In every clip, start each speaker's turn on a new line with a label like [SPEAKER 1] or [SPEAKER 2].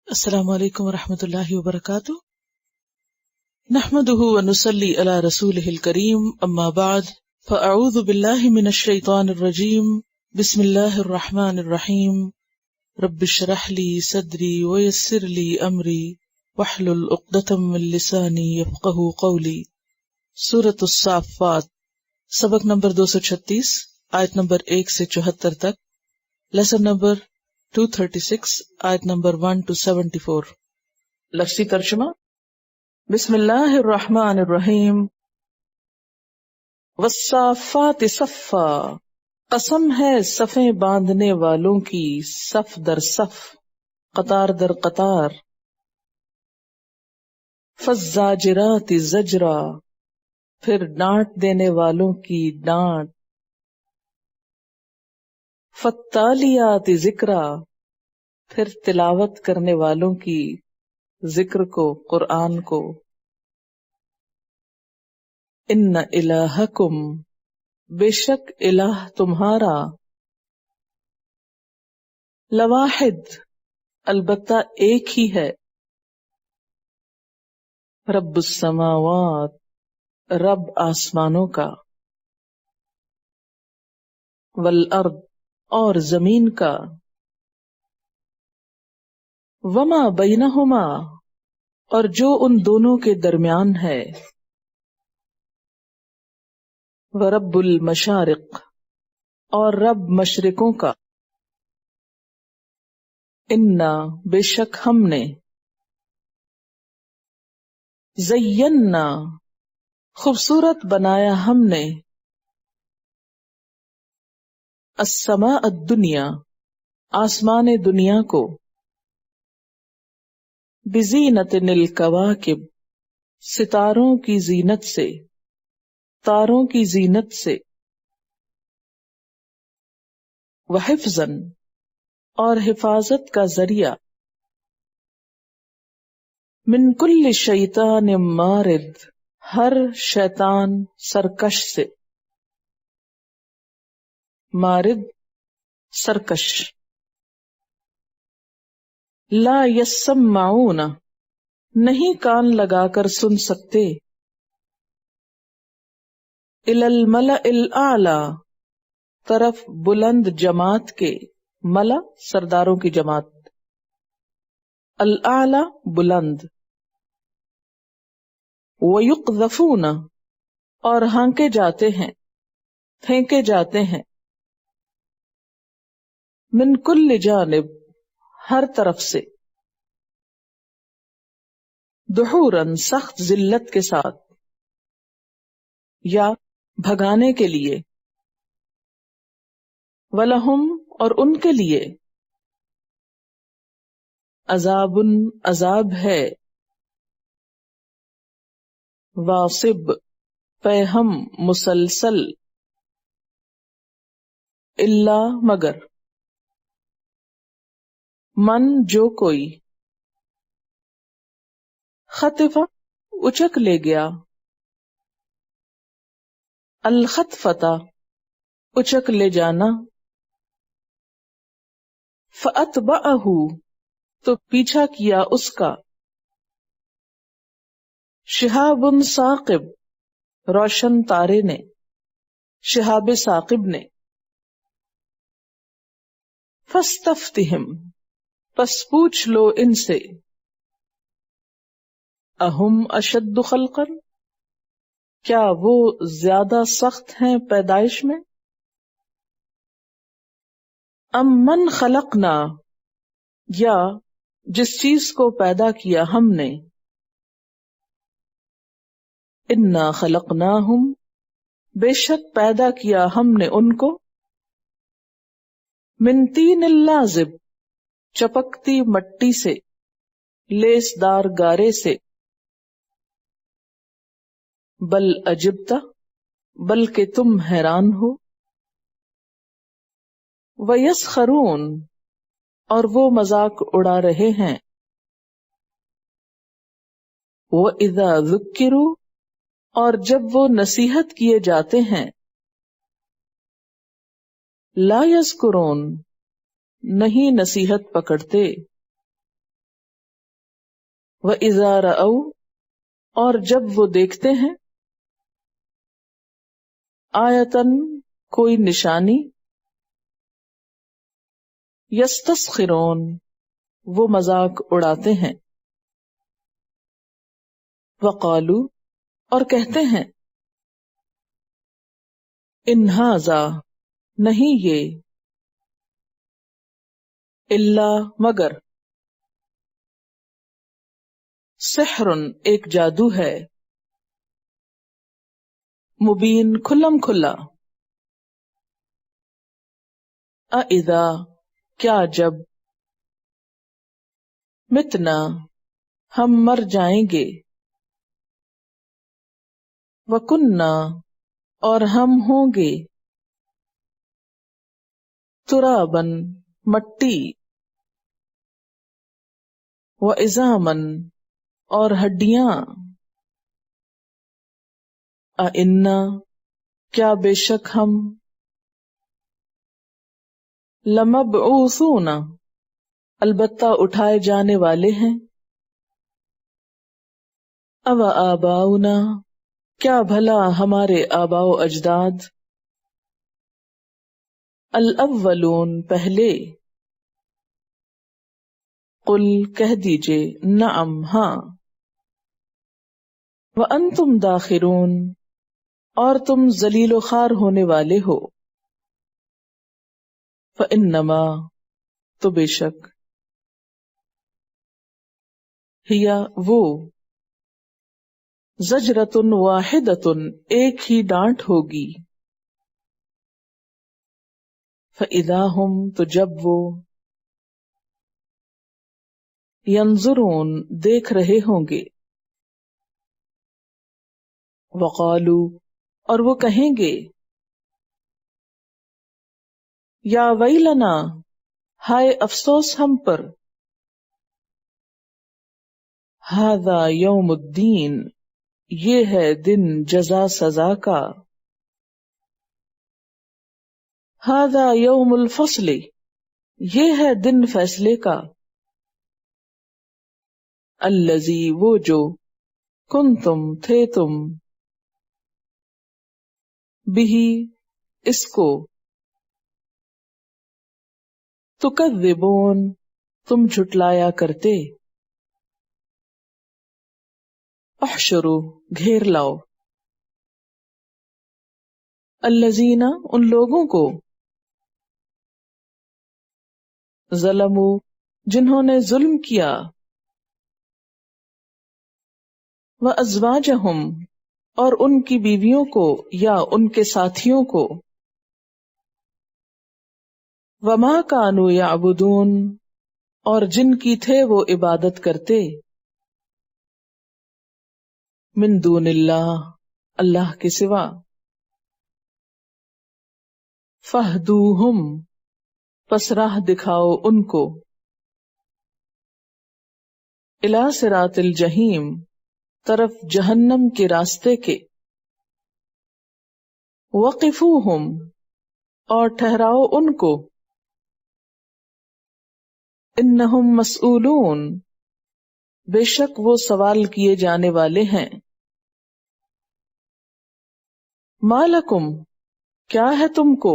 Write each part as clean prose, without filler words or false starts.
[SPEAKER 1] السلام علیکم ورحمۃ اللہ وبرکاتہ، نحمده ونصلی علی رسوله الکریم، اما بعد فاعوذ باللہ من الشیطان الرجیم، بسم اللہ الرحمن الرحیم، رب اشرح لی صدری ویسر لی امری واحلل عقدۃ من لسانی یفقہوا قولی۔ سورۃ الصافات، سبق نمبر 236، آیت نمبر 1 سے 74 تک، لیسن نمبر 236، آیت نمبر 1 to 74۔ لفظی ترجمہ: بسم اللہ الرحمن الرحیم۔ والصافات صفا، قسم ہے صفیں باندھنے والوں کی، صف در صف، قطار در قطار۔ فالزاجرات زجرا، پھر ڈانٹ دینے والوں کی ڈانٹ۔ فالتالیات ذکرا، پھر تلاوت کرنے والوں کی ذکر کو، قرآن کو۔ ان الہکم، بے شک الہ تمہارا، لواحد، البتہ ایک ہی ہے، رب السماوات، رب آسمانوں کا، والارض، اور زمین کا، وما بینہما، اور جو ان دونوں کے درمیان ہے، ورب المشارق، اور رب مشرقوں کا۔ انا، بے شک ہم نے، زینا، خوبصورت بنایا ہم نے، السماء الدنیا، آسمان دنیا کو، بزینت الکواکب، ستاروں کی زینت سے، تاروں کی زینت سے، وحفظاً، اور حفاظت کا ذریعہ، من کل شیطان مارد، ہر شیطان سرکش سے، مارد، سرکش۔ لا یسمعون، نہیں کان لگا کر سن سکتے، الی الملأ الاعلی، طرف بلند جماعت کے، ملا سرداروں کی جماعت، الاعلی بلند، ویقذفون، اور ہانکے جاتے ہیں، پھینکے جاتے ہیں، من کل جانب، ہر طرف سے، دحوراً، سخت ذلت کے ساتھ، یا بھگانے کے لیے، وَلَهُمْ، اور ان کے لیے، عذاب، عذاب ہے، واصب، پیہم، مسلسل، الا، مگر، من، جو کوئی، خطف، اچک لے گیا، الخطفۃ، اچک لے جانا، فأتبعہ، تو پیچھا کیا اس کا، شہاب ثاقب، روشن تارے نے، شہاب ثاقب نے، فاستفتہم، پس پوچھ لو ان سے، اہم اشد خلقا، کیا وہ زیادہ سخت ہیں پیدائش میں، ام من خلقنا، یا جس چیز کو پیدا کیا ہم نے، انا خلقناہم، بے شک پیدا کیا ہم نے ان کو، من طین لازب، چپکتی مٹی سے، لیس دار گارے سے، بل عجبت، بلکہ تم حیران ہو، ویسخرون، اور وہ مذاق اڑا رہے ہیں، وَإِذَا ذُكِّرُوا، اور جب وہ نصیحت کیے جاتے ہیں، لا یذکرون، نہیں نصیحت پکڑتے، وَإِذَا رَأَوْا اور جب وہ دیکھتے ہیں آیتن کوئی نشانی یستسخرون وہ مذاق اڑاتے ہیں وقالو اور کہتے ہیں ان ھذا نہیں یہ الا مگر سحر ایک جادو ہے مبین کھلم کھلا اذا کیا جب متنا ہم مر جائیں گے وکننا اور ہم ہوں گے ترابن مٹی وعظامن اور ہڈیاں اِنَّا کیا بے شک ہم لمبعوثون البتہ اٹھائے جانے والے ہیں او آباؤنا کیا بھلا ہمارے آباء و اجداد الاولون پہلے قل کہہ دیجئے نعم ہاں وانتم داخرون اور تم ذلیل و خوار ہونے والے ہو فانما تو بے شک ہیا وہ زجرۃ واحدۃ ایک ہی ڈانٹ ہوگی فاذا ہم تو جب وہ ینظرون دیکھ رہے ہوں گے وقالو اور وہ کہیں گے یا ویلنا ہائے افسوس ہم پر ھذا یوم الدین یہ ہے دن جزا سزا کا ھذا یوم الفصل یہ ہے دن فیصلے کا الذی وہ جو کنتم تھے تم بہ اس کو تکذبون تم جھٹلایا کرتے احشروا گھیر لاؤ الذین ان لوگوں کو ظلموا جنہوں نے ظلم کیا وازواجہم اور ان کی بیویوں کو یا ان کے ساتھیوں کو وما کانوا یعبدون اور جن کی تھے وہ عبادت کرتے من دون اللہ اللہ کے سوا فاہدوہم پس راہ دکھاؤ ان کو الی صراط الجحیم طرف جہنم کے راستے کے وقفوہم اور ٹھہراؤ ان کو انہم مسئولون بے شک وہ سوال کیے جانے والے ہیں ما لکم کیا ہے تم کو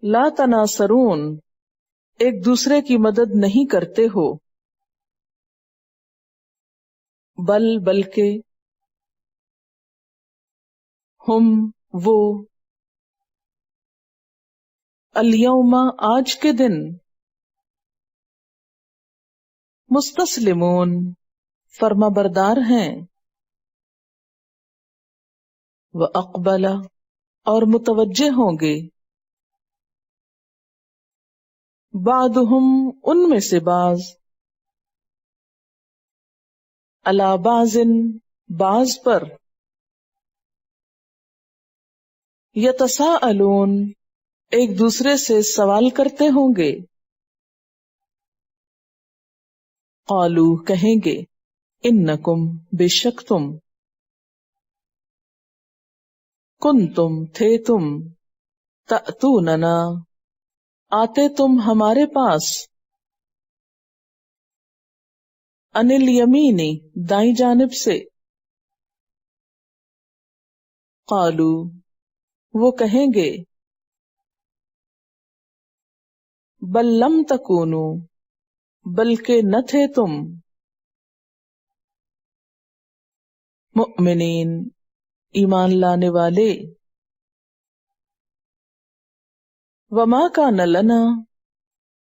[SPEAKER 1] لا تناصرون ایک دوسرے کی مدد نہیں کرتے ہو بلکہ ہم وہ الیوم آج کے دن مستسلمون فرما بردار ہیں وَأَقْبَلَ اور متوجہ ہوں گے بعضهم ان میں سے بعض علی بعض بعض پر یتساءلون ایک دوسرے سے سوال کرتے ہوں گے قالو کہیں گے انکم بے شک تم کنتم تھے تم تأتوننا آتے تم ہمارے پاس عن الیمین دائیں جانب سے، قالو وہ کہیں گے، بل لم تکونو بلکہ نہ تھے تم، مؤمنین ایمان لانے والے، وما کان لنا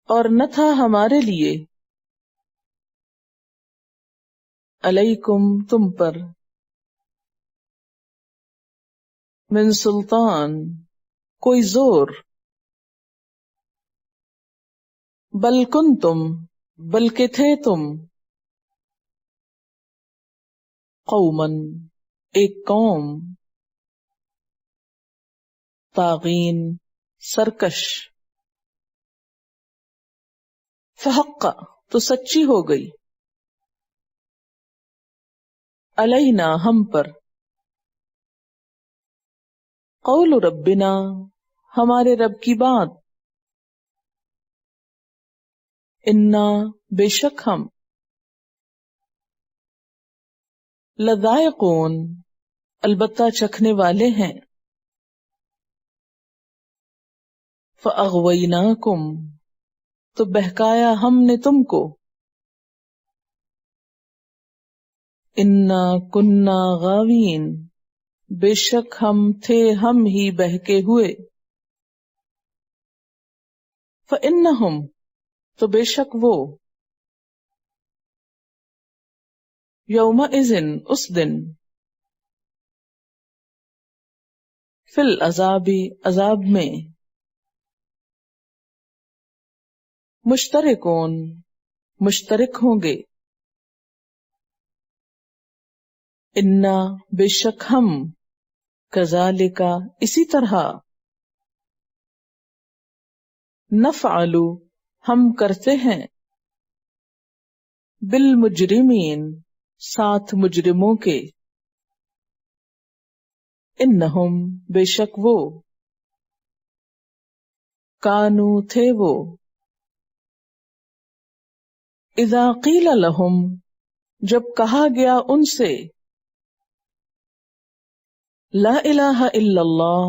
[SPEAKER 1] اور نہ تھا ہمارے لیے، علیکم تم پر، من سلطان کوئی زور، بل کنتم بلکہ تھے تم، قومن ایک قوم، طاغین سرکش، فحق تو سچی ہو گئی، علینا ہم پر، قول ربنا ہمارے رب کی بات، انا بے شک ہم، لذائقون البتہ چکھنے والے ہیں، فاغویناکم تو بہکایا ہم نے تم کو، انا کننا غاوین بے شک ہم تھے ہم ہی بہکے ہوئے، فانہم تو بے شک وہ، یومئذ اس دن، فی العذاب عذاب میں، مشترکون مشترک ہوں گے، انا بے شک ہم، کذالک اسی طرح، نفعل ہم کرتے ہیں، بالمجرمین ساتھ مجرموں کے، انہم بے شک وہ، کانو تھے وہ، اذا قیل لہم جب کہا گیا ان سے، لا الہ الا اللہ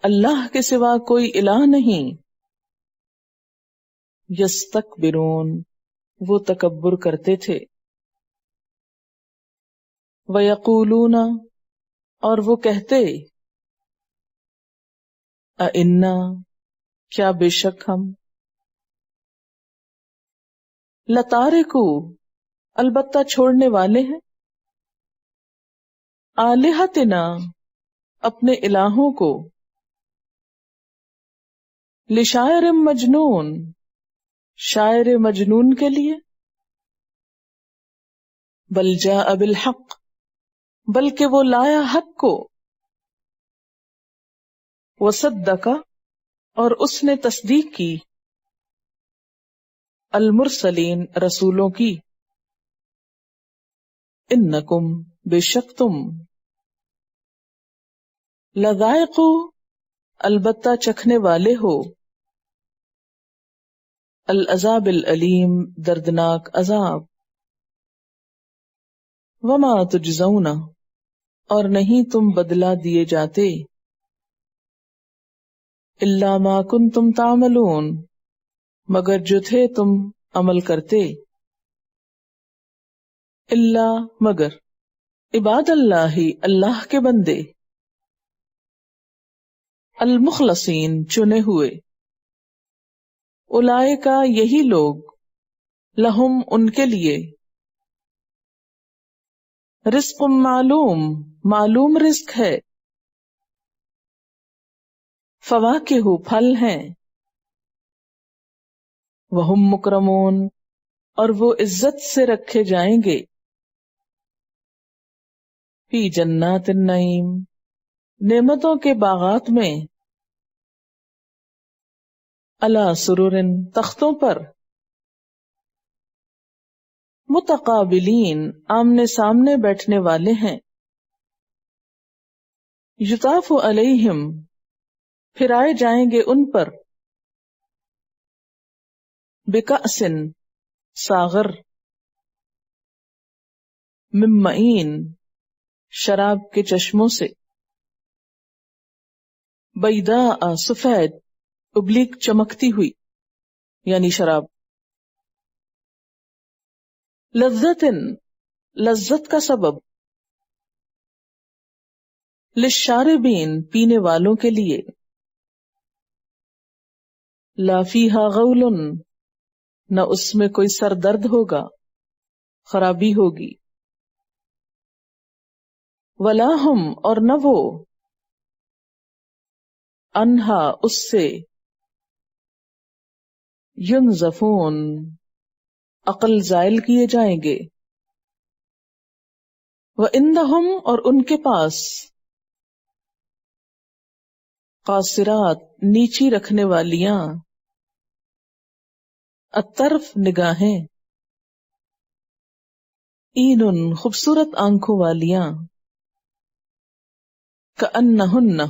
[SPEAKER 1] اللہ کے سوا کوئی الہ نہیں، یستکبرون وہ تکبر کرتے تھے، ویقولون اور وہ کہتے، اِنَّا کیا بے شک ہم، لَتَارِکُو البتہ چھوڑنے والے ہیں، آلہتنا اپنے الہوں کو، لشاعر مجنون شاعر مجنون کے لیے، بل جاء بالحق بلکہ وہ لایا حق کو، وصدق اور اس نے تصدیق کی، المرسلین رسولوں کی، انکم بے شک تم، لذائقو البتہ چکھنے والے ہو، العذاب العلیم دردناک عذاب، وما تجزون اور نہیں تم بدلہ دیے جاتے، الا ما کنتم تعملون مگر جو تھے تم عمل کرتے، الا مگر، عباد اللہ اللہ کے بندے، المخلصین چنے ہوئے، اولئک یہی لوگ، لہم ان کے لیے، رزق معلوم معلوم رزق ہے، فواکہ پھل ہیں، وہم مکرمون اور وہ عزت سے رکھے جائیں گے، فی جنات النعیم نعمتوں کے باغات میں، علی سرر تختوں پر، متقابلین آمنے سامنے بیٹھنے والے ہیں، یطاف علیہم پھرائے جائیں گے ان پر، بکأس ساغر، من معین شراب کے چشموں سے، بیضاء سفید، ابلیغ چمکتی ہوئی یعنی شراب، لذت لذت کا سبب، للشاربین پینے والوں کے لیے، لا فیہا غول نہ اس میں کوئی سر درد ہوگا، خرابی ہوگی، ولا ہم اور نہ وہ، انہا اس سے، ینزفون عقل زائل کیے جائیں گے، وعندہم اور ان کے پاس، قاصرات نیچی رکھنے والیاں، الطرف نگاہیں، این خوبصورت آنکھوں والیاں، کأنہن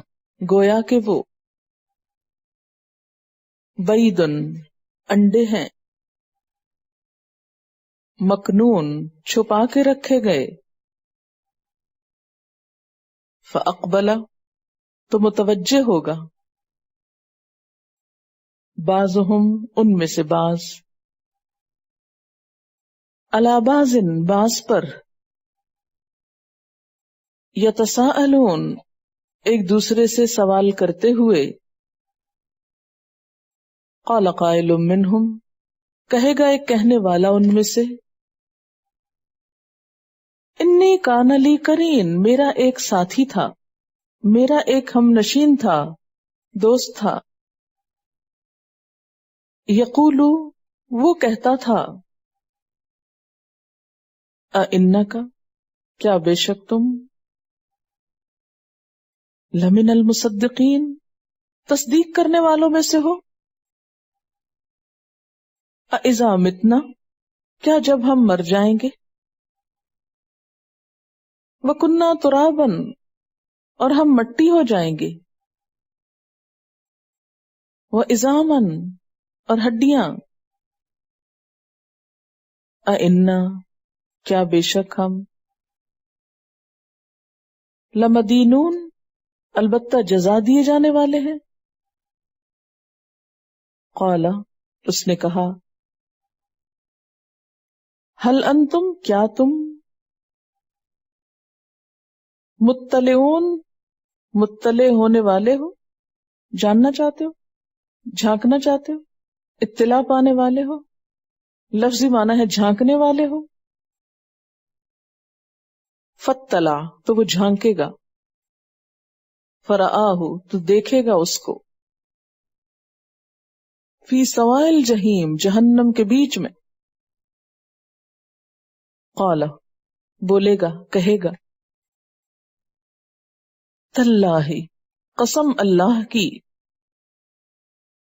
[SPEAKER 1] گویا کہ وہ، بید انڈے ہیں، مکنون چھپا کے رکھے گئے، فاقبل تو متوجہ ہوگا، بعضهم ان میں سے بعض، علی بعض بعض پر، یتساءلون ایک دوسرے سے سوال کرتے ہوئے، قال قائل منہم کہے گا ایک کہنے والا ان میں سے، انی کان لی قرین میرا ایک ساتھی تھا، میرا ایک ہم نشین تھا، دوست تھا، یقولو وہ کہتا تھا، اِنَّکَ کیا بے شک تم، لمن المصدقین تصدیق کرنے والوں میں سے ہو، اِذَا مِتْنَا کیا جب ہم مر جائیں گے، وَكُنَّا تُرَابًا اور ہم مٹی ہو جائیں گے، وَعِظَامًا اور ہڈیاں، اِنَّا کیا بے شک ہم، لَمَدِینُون البتہ جزا دیے جانے والے ہیں، قال اس نے کہا، ہل انتم کیا تم، مطلعون مطلع ہونے والے ہو، جاننا چاہتے ہو، جھانکنا چاہتے ہو، اطلاع پانے والے ہو، لفظی معنی ہے جھانکنے والے ہو، فطلع تو وہ جھانکے گا، فرآہ تو دیکھے گا اس کو، فی سواء الجحیم جہنم کے بیچ میں، قال بولے گا کہے گا، تاللہ قسم اللہ کی،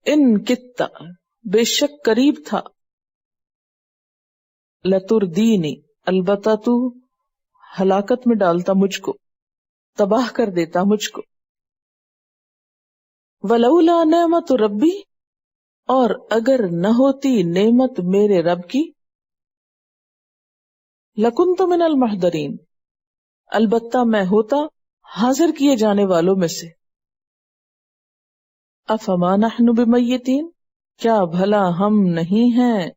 [SPEAKER 1] ان کتا بے شک قریب تھا، لتردینی البتہ تو ہلاکت میں ڈالتا مجھ کو، تباہ کر دیتا مجھ کو، ولولا نعمت ربی اور اگر نہ ہوتی نعمت میرے رب کی، لکنت من المحضرین البتہ میں ہوتا حاضر کیے جانے والوں میں سے، افما نحن بمیتین کیا بھلا ہم نہیں ہیں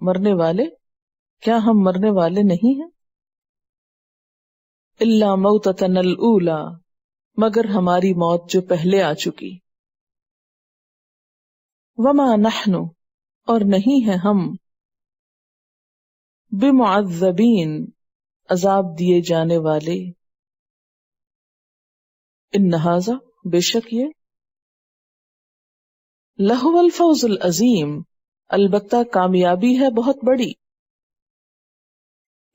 [SPEAKER 1] مرنے والے، کیا ہم مرنے والے نہیں ہیں، الا موتتنا الاولی مگر ہماری موت جو پہلے آ چکی، وما نحن اور نہیں ہیں ہم، بمعذبین عذاب دیے جانے والے، ان ھذا بے شک یہ، لہو الفوز العظیم البتہ کامیابی ہے بہت بڑی،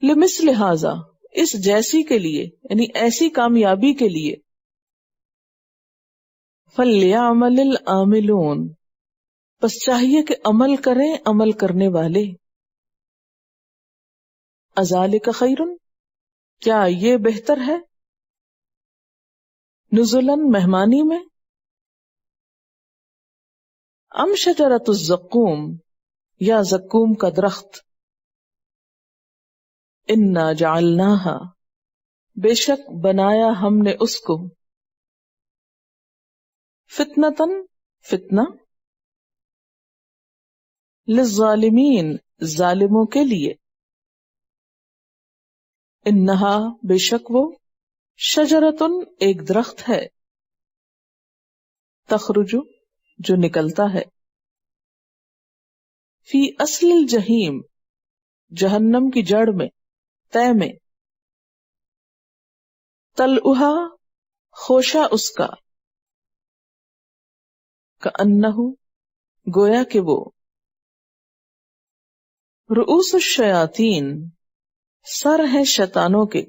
[SPEAKER 1] لمثل ھذا اس جیسی کے لیے یعنی ایسی کامیابی کے لیے، فلیعمل العاملون بس چاہیے کہ عمل کریں عمل کرنے والے، اذالک خیر کیا یہ بہتر ہے، نزلاً مہمانی میں، ام شجرۃ الزقوم یا زقوم کا درخت، انا جعلناہا، بے شک بنایا ہم نے اس کو، فتنتن، فتنہ، للظالمین، ظالموں کے لیے، انہا، بے شک وہ، شجرتن، ایک درخت ہے، تخرج، جو نکلتا ہے، فی اصل الجحیم، جہنم کی جڑ میں، تہ میں، طلعھا، خوشہ اس کا، کأنہ، گویا کہ وہ، رؤوس الشیاطین، سر ہے شیطانوں کے،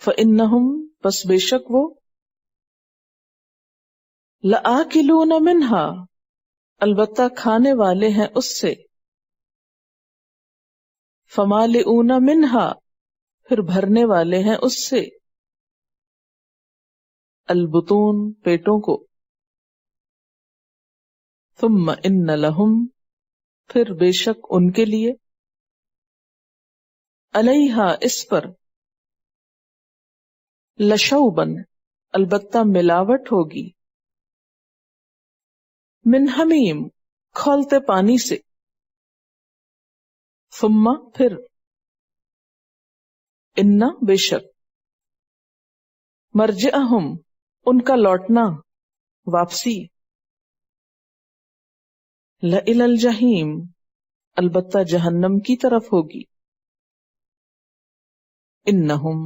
[SPEAKER 1] فإنہم، پس بے شک وہ، لآکلون منہا، البتہ کھانے والے ہیں اس سے، فمالئون منہا، پھر بھرنے والے ہیں اس سے، البطون، پیٹوں کو، ثم ان لہم، پھر بے شک ان کے لیے، علیہا، اس پر، لشوبن، البتہ ملاوٹ ہوگی، من حمیم، کھولتے پانی سے، ثم، پھر، ان، بے شک، مرجعہم، ان کا لوٹنا، واپسی، لإلی الجحیم، البتہ جہنم کی طرف ہوگی، انہم،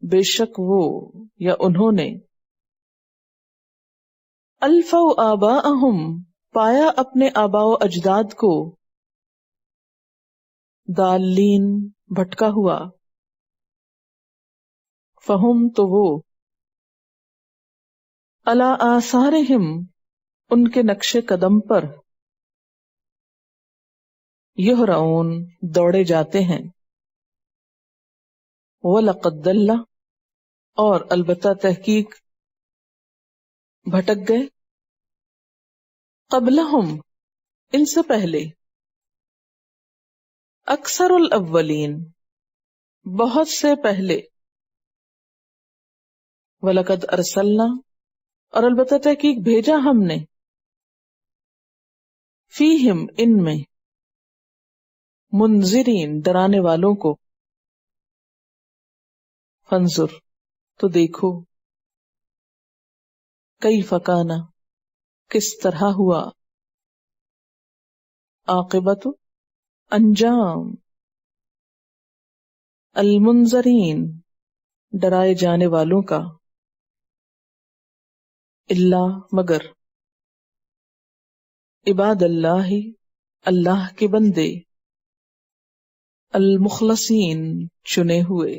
[SPEAKER 1] بے شک وہ یا انہوں نے، الفوا آباءہم، پایا اپنے آباء و اجداد کو، ضالین، بھٹکا ہوا، فہم، تو وہ، علی آثارہم، ان کے نقش قدم پر، یہرعون، دوڑے جاتے ہیں، وَلَقَدْ ضَلَّ، اور البتہ تحقیق بھٹک گئے، قبلہم، ان سے پہلے، اکثر الاولین، بہت سے پہلے، وَلَقَدْ ارسلنا، اور البتہ تحقیق بھیجا ہم نے، فیہم، ان میں، منذرین، ڈرانے والوں کو، فانظر، تو دیکھو، کیف کان، کس طرح ہوا، عاقبت، انجام، المنذرین، ڈرائے جانے والوں کا، اللہ، مگر، عباد اللہ، اللہ کے بندے، المخلصین، چنے ہوئے۔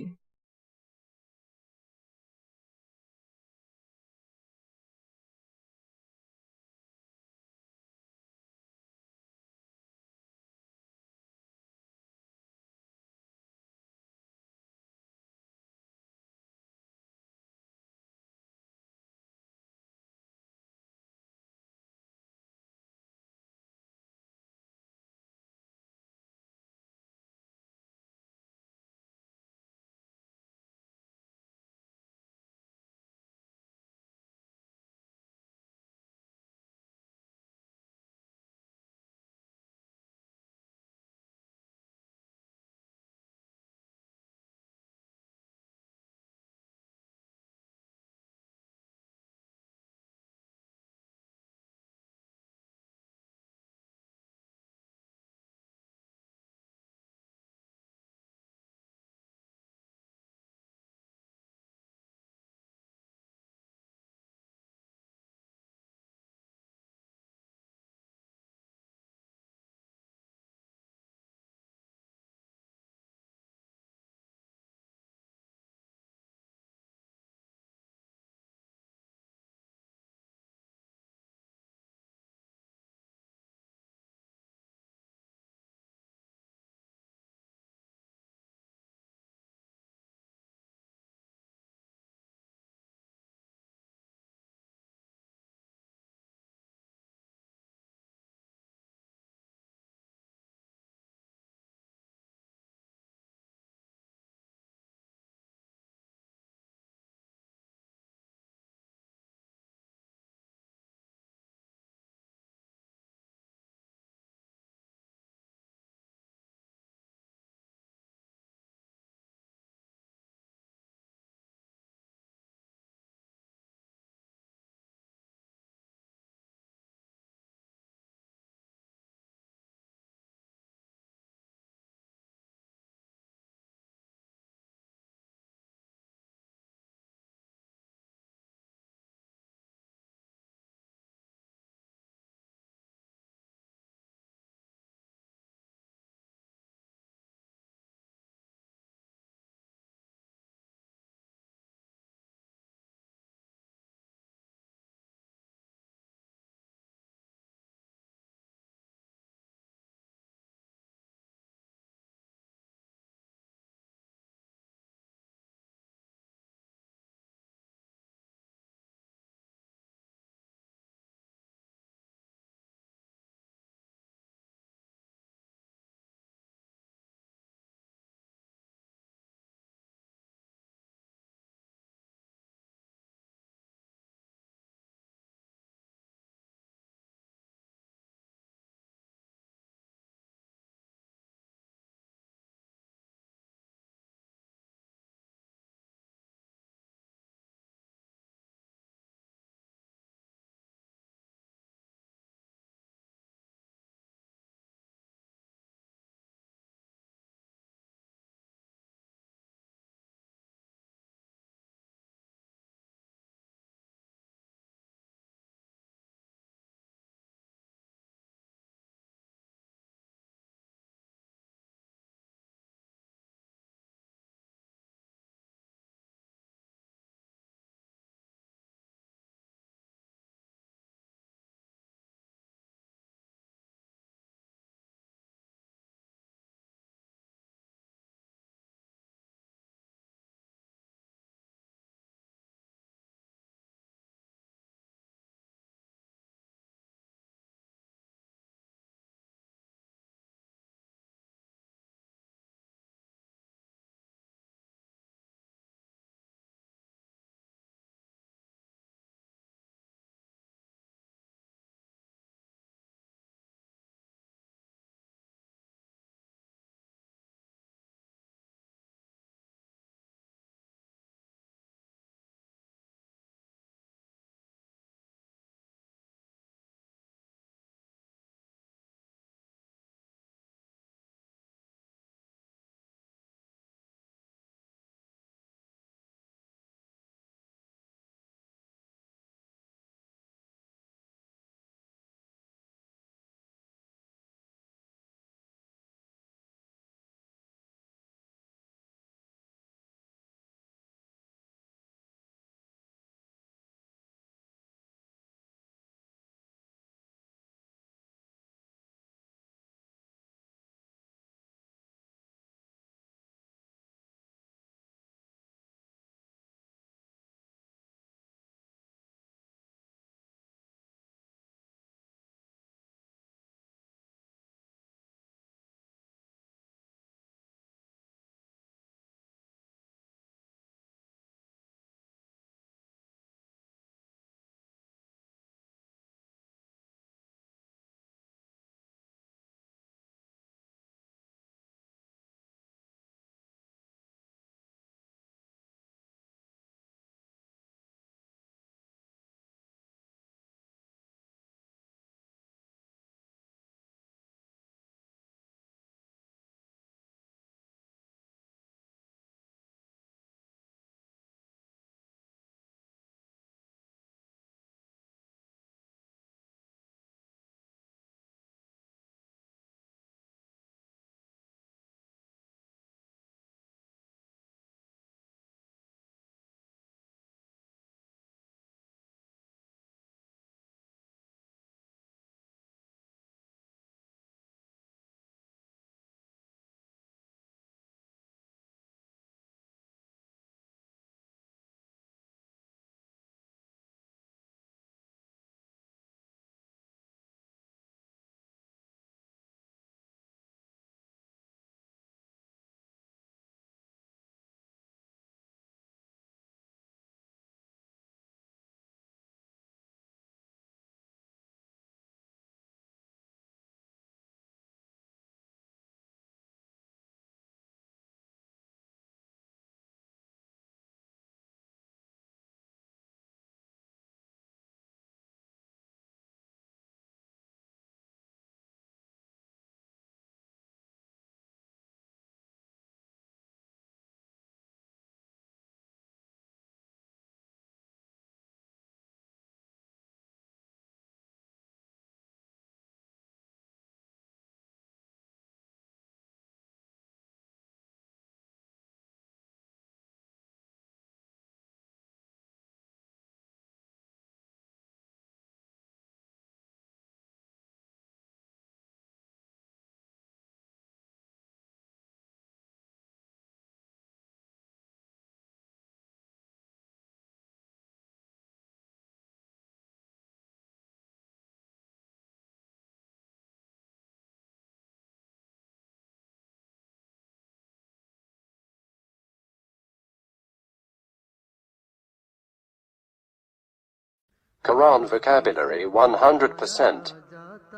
[SPEAKER 2] Quran vocabulary 100%.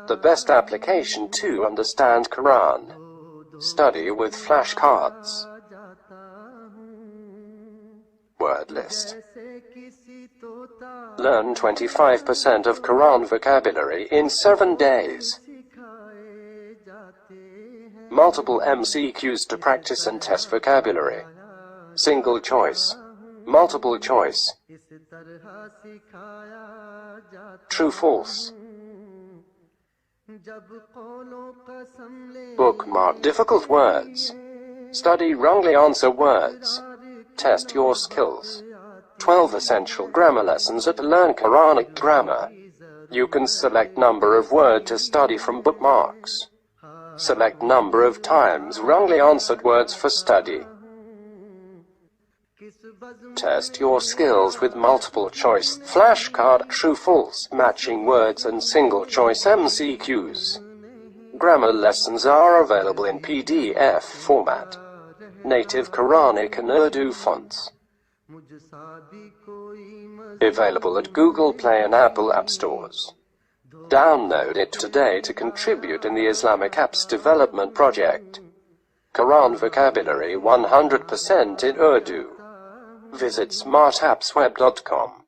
[SPEAKER 2] The best application to understand Quran. Study with flashcards. Word list. Learn 25% of Quran vocabulary in 7 days. Multiple MCQs to practice and test vocabulary. Single choice. Multiple choice. True, false. Bookmark difficult words. Study wrongly answer words. Test your skills. 12 essential grammar lessons at Learn Quranic Grammar. You can select number of word to study from bookmarks. Select number of times wrongly answered words for study. Test your skills with multiple choice flashcard, true, false, matching words and single choice MCQs. Grammar lessons are available in PDF format. Native Quranic and Urdu fonts. Available at Google Play and Apple App Stores. Download it today to contribute in the Islamic Apps Development Project. Quran vocabulary 100% in Urdu. Visit smartappsweb.com.